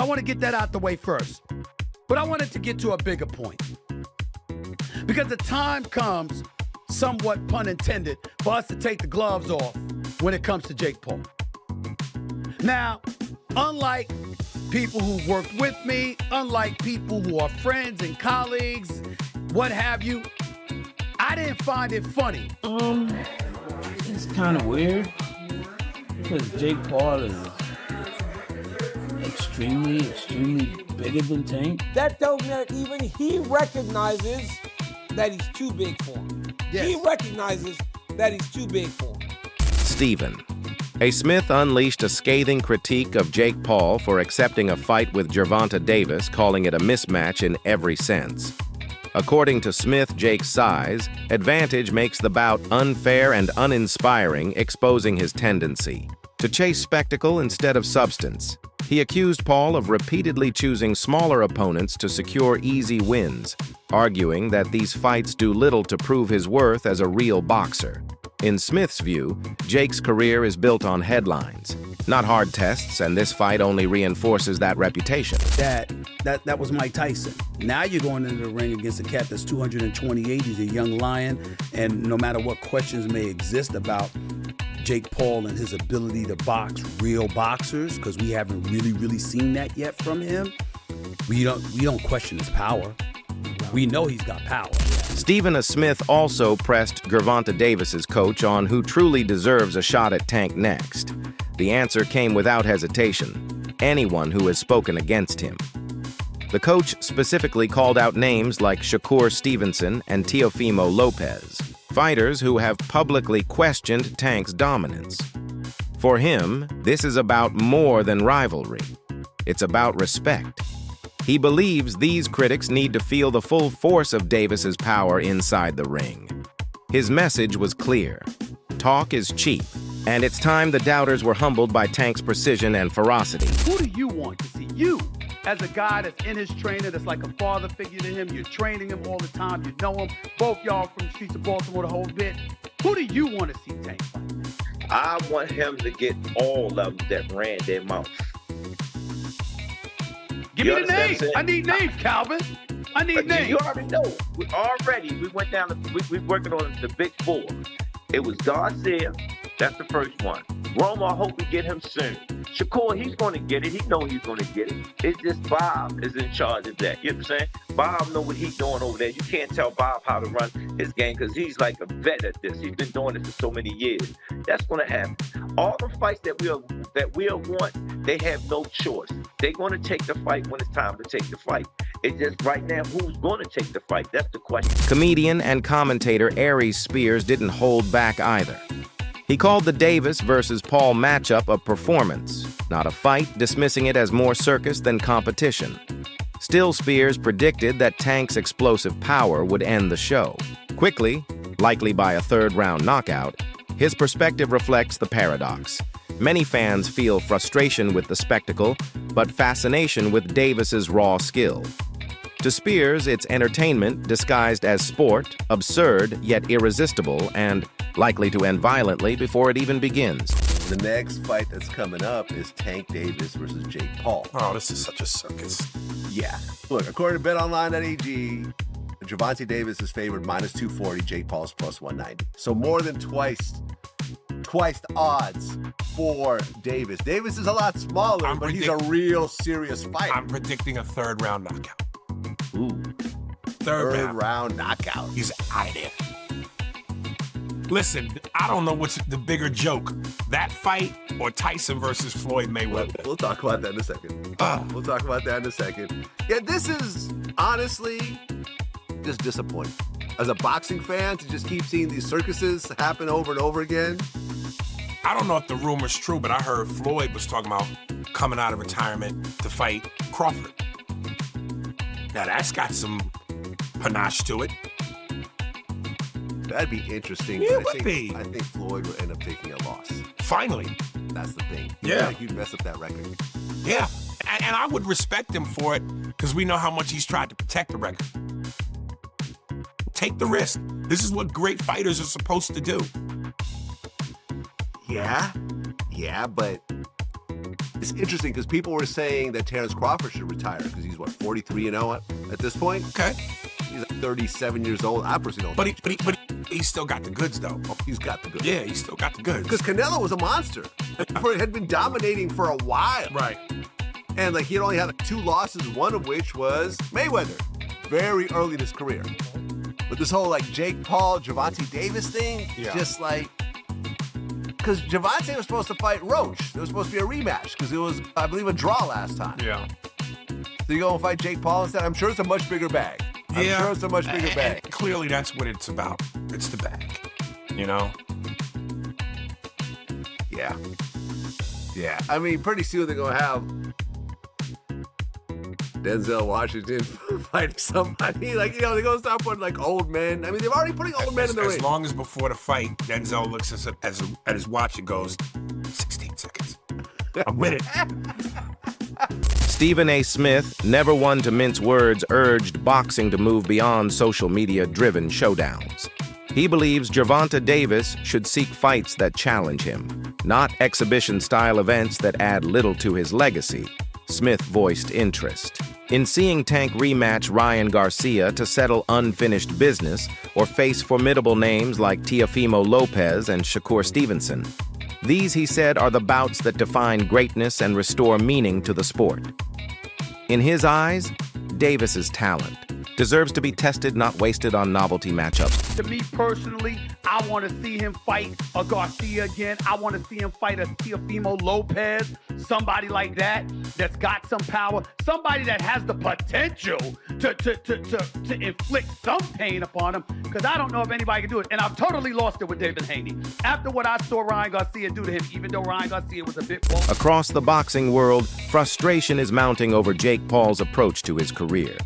want to get that out the way first. But I wanted to get to a bigger point. Because the time comes, somewhat pun intended, for us to take the gloves off when it comes to Jake Paul. Now, unlike people who've worked with me, unlike people who are friends and colleagues, what have you, I didn't find it funny. It's kind of weird because Jake Paul is extremely bigger than Tank. That don't mean even he recognizes that he's too big for him. Yes. He recognizes that he's too big for him. Stephen. A. Smith unleashed a scathing critique of Jake Paul for accepting a fight with Gervonta Davis, calling it a mismatch in every sense. According to Smith, Jake's size advantage makes the bout unfair and uninspiring, exposing his tendency to chase spectacle instead of substance. He accused Paul of repeatedly choosing smaller opponents to secure easy wins, arguing that these fights do little to prove his worth as a real boxer. In Smith's view, Jake's career is built on headlines, not hard tests, and this fight only reinforces that reputation. That was Mike Tyson. Now you're going into the ring against a cat that's 228. He's a young lion, and no matter what questions may exist about Jake Paul and his ability to box real boxers, because we haven't really seen that yet from him, we don't question his power. We know he's got power. Stephen A. Smith also pressed Gervonta Davis's coach on who truly deserves a shot at Tank next. The answer came without hesitation: anyone who has spoken against him. The coach specifically called out names like Shakur Stevenson and Teofimo Lopez, fighters who have publicly questioned Tank's dominance. For him, this is about more than rivalry. It's about respect. He believes these critics need to feel the full force of Davis's power inside the ring. His message was clear: talk is cheap, and it's time the doubters were humbled by Tank's precision and ferocity. Who do you want to see? You, as a guy that's in his trainer, that's like a father figure to him, you're training him all the time, you know him, both y'all from the streets of Baltimore the whole bit. Who do you want to see Tank fight? I want him to get all of them that ran their mouth. Give me the names. I need names, Calvin. I need names. You already know. We went down, we working on the big four. It was Garcia, that's the first one. Roma, I hope we get him soon. Shakur, he's going to get it. He know he's going to get it. It's just Bob is in charge of that. You know what I'm saying? Bob know what he's doing over there. You can't tell Bob how to run his game because he's like a vet at this. He's been doing it for so many years. That's going to happen. All the fights that we'll want, they have no choice. They're going to take the fight when it's time to take the fight. It's just right now, who's going to take the fight? That's the question. Comedian and commentator Aries Spears didn't hold back either. He called the Davis versus Paul matchup a performance, not a fight, dismissing it as more circus than competition. Still, Spears predicted that Tank's explosive power would end the show. Quickly, likely by a third-round knockout, his perspective reflects the paradox. Many fans feel frustration with the spectacle, but fascination with Davis's raw skill. To Spears, it's entertainment disguised as sport, absurd yet irresistible, and likely to end violently before it even begins. The next fight that's coming up is Tank Davis versus Jake Paul. Oh, this is such a circus. Yeah. Look, according to BetOnline.ag, Gervonta Davis is favored minus 240, Jake Paul's plus 190. So more than twice the odds for Davis. Davis is a lot smaller, but he's a real serious fighter. I'm predicting a third-round knockout. Ooh. Third round knockout. He's out of there. Listen, I don't know what's the bigger joke, that fight or Tyson versus Floyd Mayweather. We'll talk about that in a second. We'll talk about that in a second. Yeah, this is honestly just disappointing. As a boxing fan, to just keep seeing these circuses happen over and over again. I don't know if the rumor's true, but I heard Floyd was talking about coming out of retirement to fight Crawford. Now that's got some panache to it. That'd be interesting. Yeah, but it would be. I think Floyd will end up taking a loss. Finally. That's the thing. Yeah. You'd mess up that record. Yeah. And I would respect him for it because we know how much he's tried to protect the record. Take the risk. This is what great fighters are supposed to do. Yeah, but It's interesting because people were saying that Terrence Crawford should retire because he's, 43-0 at this point? Okay. He's 37 years old. I personally don't But he still got the goods, though. Oh, he's got the goods. Yeah, he still got the goods. Because Canelo was a monster. He had been dominating for a while. Right. And he had only had 2 losses, one of which was Mayweather, very early in his career. But this whole Jake Paul, Gervonta Davis thing, just because Gervonta was supposed to fight Roach. There was supposed to be a rematch because it was, I believe, a draw last time. Yeah. So you go and fight Jake Paul instead? I'm sure it's a much bigger bag. I'm sure it's a much bigger bag. And clearly, that's what it's about. It's the bag, Yeah. Yeah. I mean, pretty soon they're going to have Denzel Washington fighting somebody. They're going to start putting old men. I mean, they're already putting old men in the ring. As long as before the fight, Denzel looks at his watch and goes, 16 seconds. I'm with it. Stephen A. Smith, never one to mince words, urged boxing to move beyond social media-driven showdowns. He believes Gervonta Davis should seek fights that challenge him, not exhibition-style events that add little to his legacy. Smith voiced interest in seeing Tank rematch Ryan Garcia to settle unfinished business or face formidable names like Teofimo Lopez and Shakur Stevenson. These, he said, are the bouts that define greatness and restore meaning to the sport. In his eyes, Davis's talent deserves to be tested, not wasted on novelty matchups. To me personally, I want to see him fight a Garcia again. I want to see him fight a Teofimo Lopez, somebody like that, that's got some power, somebody that has the potential to inflict some pain upon him, because I don't know if anybody can do it. And I've totally lost it with David Haney. After what I saw Ryan Garcia do to him, even though Ryan Garcia was a bit woke. Across the boxing world, frustration is mounting over Jake Paul's approach to his career.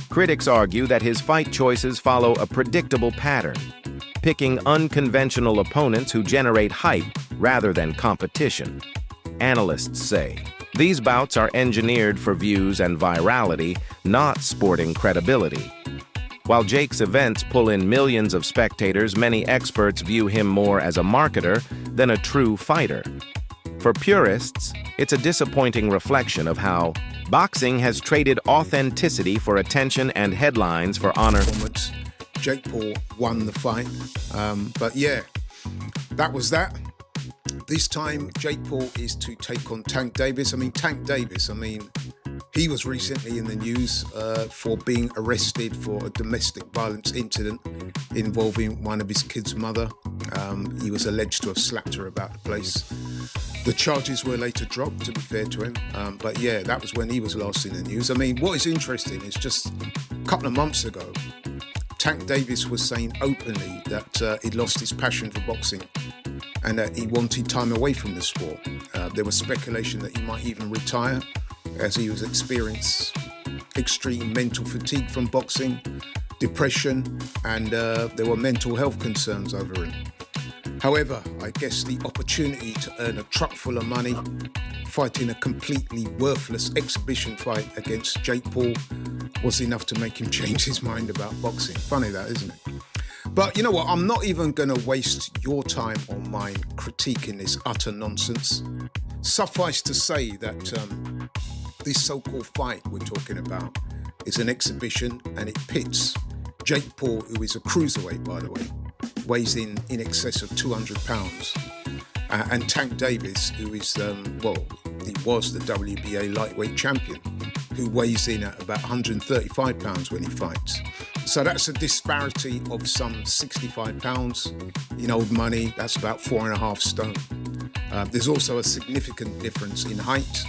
Critics argue that his fight choices follow a predictable pattern, picking unconventional opponents who generate hype rather than competition. Analysts say these bouts are engineered for views and virality, not sporting credibility. While Jake's events pull in millions of spectators, many experts view him more as a marketer than a true fighter. For purists, it's a disappointing reflection of how boxing has traded authenticity for attention and headlines for honor. Jake Paul won the fight. But yeah, that was that. This time, Jake Paul is to take on Tank Davis. Tank Davis, he was recently in the news for being arrested for a domestic violence incident involving one of his kids' mother. He was alleged to have slapped her about the place. The charges were later dropped, to be fair to him. But yeah, that was when he was last in the news. What is interesting is just a couple of months ago, Tank Davis was saying openly that he'd lost his passion for boxing and that he wanted time away from the sport. There was speculation that he might even retire as he was experiencing extreme mental fatigue from boxing, depression, and there were mental health concerns over him. However, I guess the opportunity to earn a truck full of money fighting a completely worthless exhibition fight against Jake Paul was enough to make him change his mind about boxing. Funny that, isn't it? But you know what? I'm not even going to waste your time or mine critiquing this utter nonsense. Suffice to say that this so-called fight we're talking about is an exhibition, and it pits Jake Paul, who is a cruiserweight, by the way, weighs in excess of 200 pounds. And Tank Davis, who is, he was the WBA lightweight champion, who weighs in at about 135 pounds when he fights. So that's a disparity of some 65 pounds. In old money, that's about 4.5 stone. There's also a significant difference in height.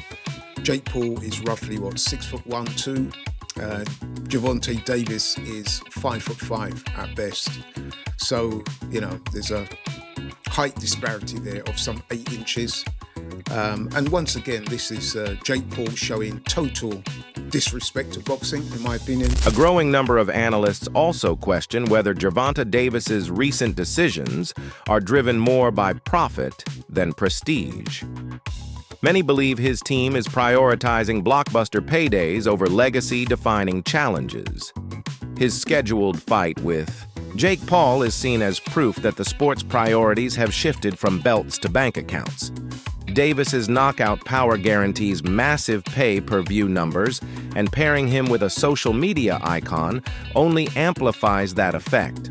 Jake Paul is roughly, 6'1", 2. Gervonta Davis is 5'5" at best. So, there's a height disparity there of some 8 inches. And once again, this is Jake Paul showing total disrespect to boxing, in my opinion. A growing number of analysts also question whether Gervonta Davis's recent decisions are driven more by profit than prestige. Many believe his team is prioritizing blockbuster paydays over legacy-defining challenges. His scheduled fight with Jake Paul is seen as proof that the sport's priorities have shifted from belts to bank accounts. Davis's knockout power guarantees massive pay-per-view numbers, and pairing him with a social media icon only amplifies that effect.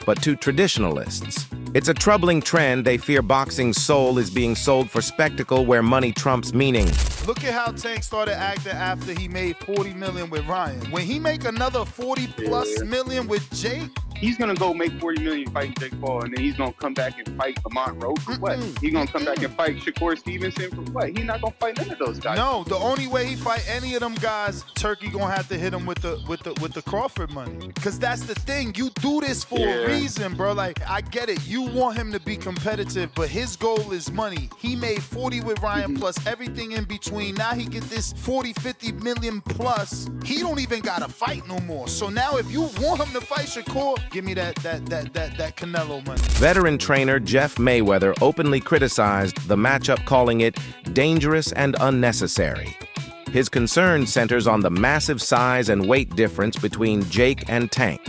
But to traditionalists, it's a troubling trend. They fear boxing's soul is being sold for spectacle where money trumps meaning. Look at how Tank started acting after he made $40 million with Ryan. When he make another $40+ million with Jake, he's gonna go make $40 million fighting Jake Paul, and then he's gonna come back and fight Lamont Rowe for what? He's gonna come back and fight Shakur Stevenson for what? He's not gonna fight none of those guys. No, the only way he fight any of them guys, Turkey gonna have to hit him with the Crawford money. Cause that's the thing. You do this for a reason, bro. Like, I get it. You want him to be competitive, but his goal is money. He made 40 with Ryan plus everything in between. Now he get this 40-50 million plus. He don't even gotta fight no more. So now if you want him to fight Shakur, give me that Canelo money. Veteran trainer Jeff Mayweather openly criticized the matchup, calling it dangerous and unnecessary. His concern centers on the massive size and weight difference between Jake and Tank.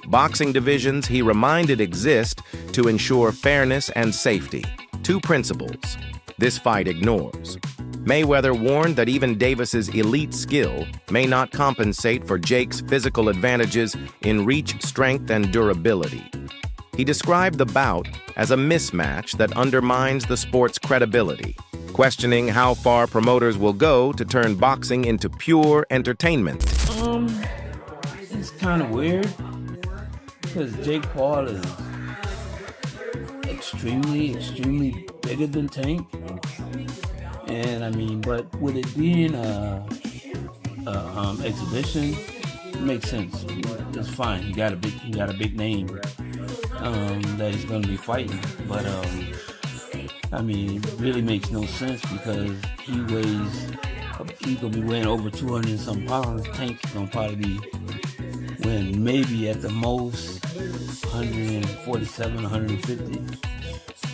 Boxing divisions, he reminded, exist to ensure fairness and safety, two principles this fight ignores. Mayweather warned that even Davis's elite skill may not compensate for Jake's physical advantages in reach, strength, and durability. He described the bout as a mismatch that undermines the sport's credibility, questioning how far promoters will go to turn boxing into pure entertainment. It's kind of weird because Jake Paul is extremely bigger than Tank. And I mean, but with it being a exhibition, it makes sense. It's fine. He got a big name that he's going to be fighting. But I mean, it really makes no sense because he's going to be weighing over 200 and some pounds. Tank's going to probably be weighing maybe at the most 147, 150.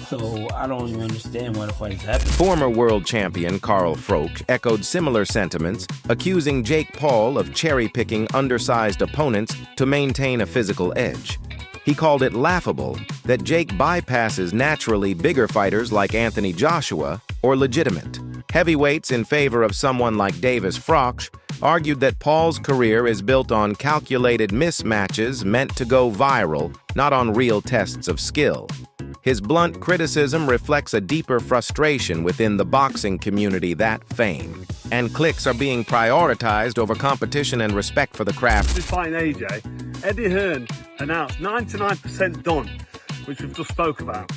So I don't even understand why the fight is happening. Former world champion Carl Froch echoed similar sentiments, accusing Jake Paul of cherry-picking undersized opponents to maintain a physical edge. He called it laughable that Jake bypasses naturally bigger fighters like Anthony Joshua or legitimate heavyweights in favor of someone like Davis. Froch argued that Paul's career is built on calculated mismatches meant to go viral, not on real tests of skill. His blunt criticism reflects a deeper frustration within the boxing community that fame and clicks are being prioritized over competition and respect for the craft. This fighting AJ, Eddie Hearn announced 99% done, which we've just spoke about.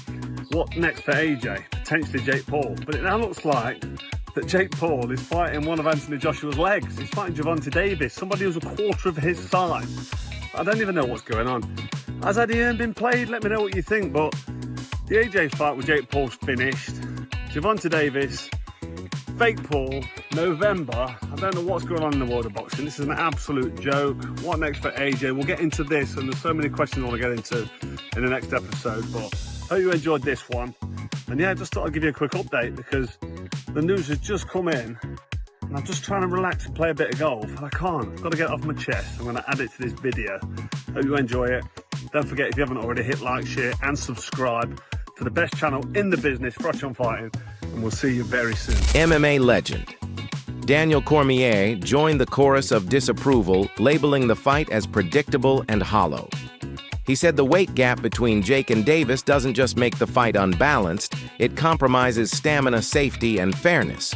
What next for AJ? Potentially Jake Paul. But it now looks like that Jake Paul is fighting one of Anthony Joshua's legs. He's fighting Gervonta Davis, somebody who's a quarter of his size. I don't even know what's going on. Has Eddie Hearn been played? Let me know what you think, but the AJ fight with Jake Paul's finished. Gervonta Davis, fake Paul, November. I don't know what's going on in the world of boxing. This is an absolute joke. What next for AJ? We'll get into this, and there's so many questions I want to get into in the next episode, but I hope you enjoyed this one. And yeah, just thought I'd give you a quick update because the news has just come in, and I'm just trying to relax and play a bit of golf, and I can't. I've got to get it off my chest. I'm going to add it to this video. Hope you enjoy it. Don't forget, if you haven't already, hit like, share, and subscribe to the best channel in the business, Froch on Fighting, and we'll see you very soon. MMA legend Daniel Cormier joined the chorus of disapproval, labeling the fight as predictable and hollow. He said the weight gap between Jake and Davis doesn't just make the fight unbalanced, it compromises stamina, safety, and fairness.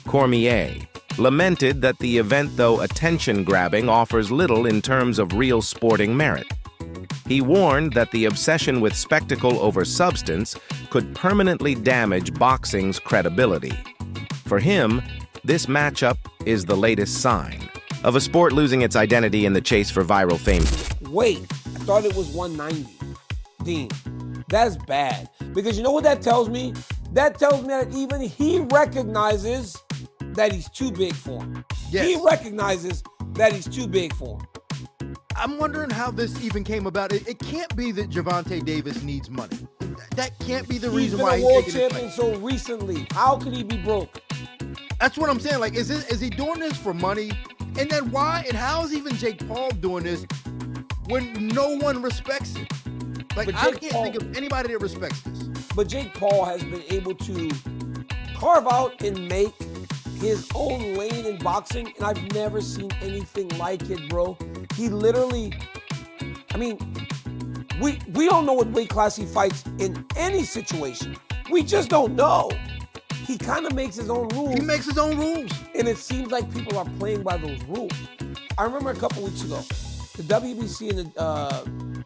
Cormier lamented that the event, though attention-grabbing, offers little in terms of real sporting merit. He warned that the obsession with spectacle over substance could permanently damage boxing's credibility. For him, this matchup is the latest sign of a sport losing its identity in the chase for viral fame. Wait, I thought it was 190. Dean, that's bad. Because you know what that tells me? That tells me that even he recognizes that he's too big for him. Yes. He recognizes that he's too big for him. I'm wondering how this even came about. It can't be that Gervonta Davis needs money. That can't be the reason why he's been a world taking this champion fight. so recently. How could he be broke? That's what I'm saying. Like, is he doing this for money? And then why? And how is even Jake Paul doing this when no one respects it? Like, I can't think of anybody that respects this. But Jake Paul has been able to carve out and make his own lane in boxing, and I've never seen anything like it, bro. He literally, I mean, we don't know what weight class he fights in any situation. We just don't know. He kind of makes his own rules. He makes his own rules. And it seems like people are playing by those rules. I remember a couple weeks ago, the WBC and the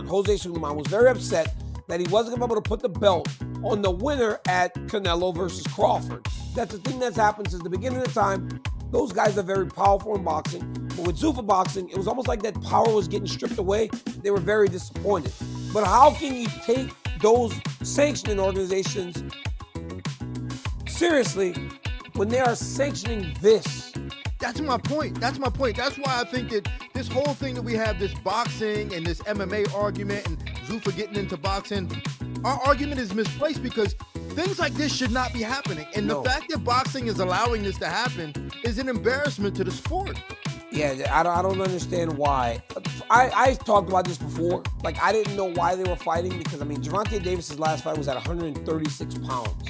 Jose Sulaiman was very upset that he wasn't able to put the belt on the winner at Canelo versus Crawford. That's the thing that's happened since the beginning of the time. Those guys are very powerful in boxing. But with Zuffa boxing, it was almost like that power was getting stripped away. They were very disappointed. But how can you take those sanctioning organizations seriously when they are sanctioning this? That's my point. That's my point. That's why I think that this whole thing that we have, this boxing and this MMA argument and Zuffa getting into boxing, our argument is misplaced because things like this should not be happening. And the fact that boxing is allowing this to happen is an embarrassment to the sport. Yeah, I don't understand why. I talked about this before. Like, I didn't know why they were fighting because, I mean, Gervonta Davis's last fight was at 136 pounds.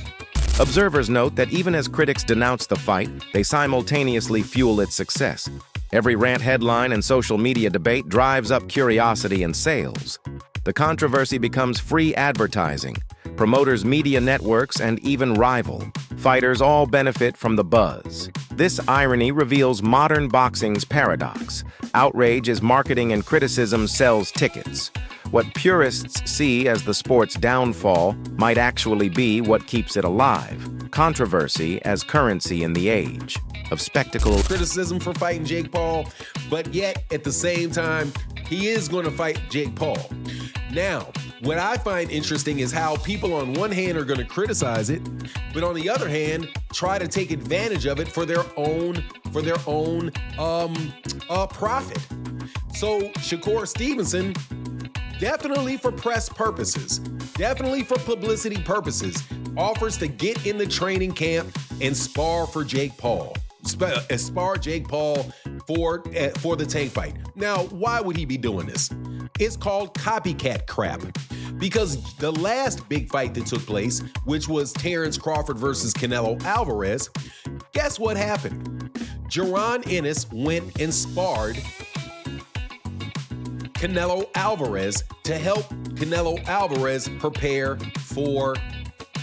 Observers note that even as critics denounce the fight, they simultaneously fuel its success. Every rant headline and social media debate drives up curiosity and sales. The controversy becomes free advertising. Promoters, media networks, and even rival fighters all benefit from the buzz. This irony reveals modern boxing's paradox. Outrage is marketing and criticism sells tickets. What purists see as the sport's downfall might actually be what keeps it alive. Controversy as currency in the age of spectacle. Criticism for fighting Jake Paul, but yet at the same time, he is going to fight Jake Paul. Now, what I find interesting is how people on one hand are going to criticize it, but on the other hand, try to take advantage of it for their own profit. So Shakur Stevenson, definitely for press purposes, definitely for publicity purposes, offers to get in the training camp and spar for Jake Paul. Spar Jake Paul for the Tank fight. Now, why would he be doing this? It's called copycat crap. Because the last big fight that took place, which was Terrence Crawford versus Canelo Alvarez, guess what happened? Jaron Ennis went and sparred Canelo Alvarez to help Canelo Alvarez prepare for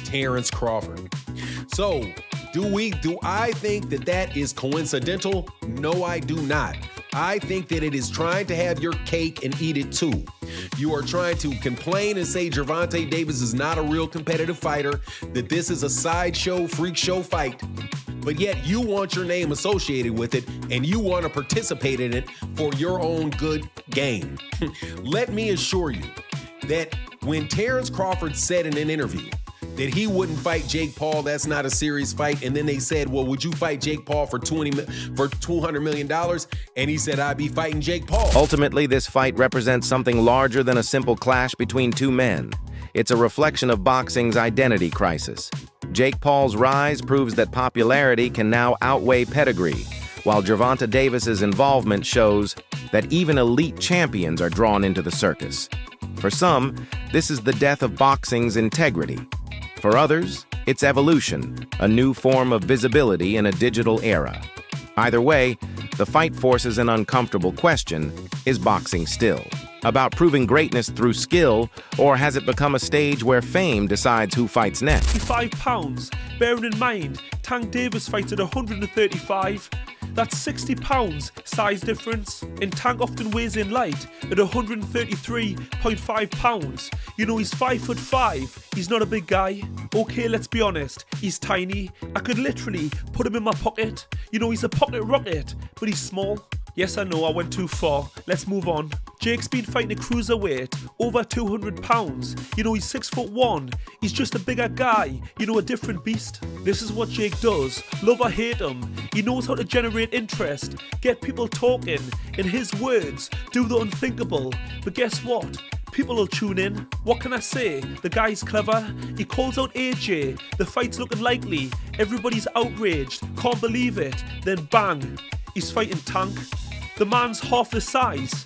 Terrence Crawford. So, do I think that is coincidental? No, I do not. I think that it is trying to have your cake and eat it too. You are trying to complain and say Gervonta Davis is not a real competitive fighter, that this is a sideshow, freak show fight, but yet you want your name associated with it and you want to participate in it for your own good gain. Let me assure you that when Terrence Crawford said in an interview that he wouldn't fight Jake Paul, that's not a serious fight, and then they said, well, would you fight Jake Paul for $200 million? And he said, I'd be fighting Jake Paul. Ultimately, this fight represents something larger than a simple clash between two men. It's a reflection of boxing's identity crisis. Jake Paul's rise proves that popularity can now outweigh pedigree, while Gervonta Davis's involvement shows that even elite champions are drawn into the circus. For some, this is the death of boxing's integrity. For others, it's evolution, a new form of visibility in a digital era. Either way, the fight forces an uncomfortable question: is boxing still about proving greatness through skill, or has it become a stage where fame decides who fights next? 55 pounds, bearing in mind, Tank Davis fights at 135. That's 60 pounds size difference, and Tank often weighs in light at 133.5 pounds. You know, he's 5'5", he's not a big guy. Okay, let's be honest, he's tiny. I could literally put him in my pocket. You know, he's a pocket rocket, but he's small. Yes, I know, I went too far. Let's move on. Jake's been fighting a cruiserweight, over 200 pounds. You know, he's 6'1". He's just a bigger guy. You know, a different beast. This is what Jake does. Love or hate him, he knows how to generate interest, get people talking. In his words, do the unthinkable. But guess what? People will tune in. What can I say? The guy's clever. He calls out AJ. The fight's looking likely. Everybody's outraged. Can't believe it. Then bang, he's fighting Tank. The man's half the size.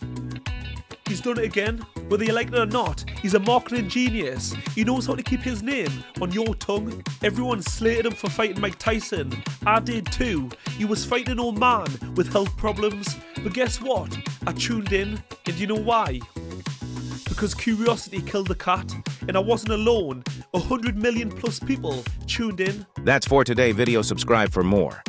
He's done it again. Whether you like it or not, he's a marketing genius. He knows how to keep his name on your tongue. Everyone slated him for fighting Mike Tyson. I did too. He was fighting an old man with health problems. But guess what? I tuned in, and you know why? Because curiosity killed the cat, and I wasn't alone. 100 million plus people tuned in. That's for today. Video subscribe for more.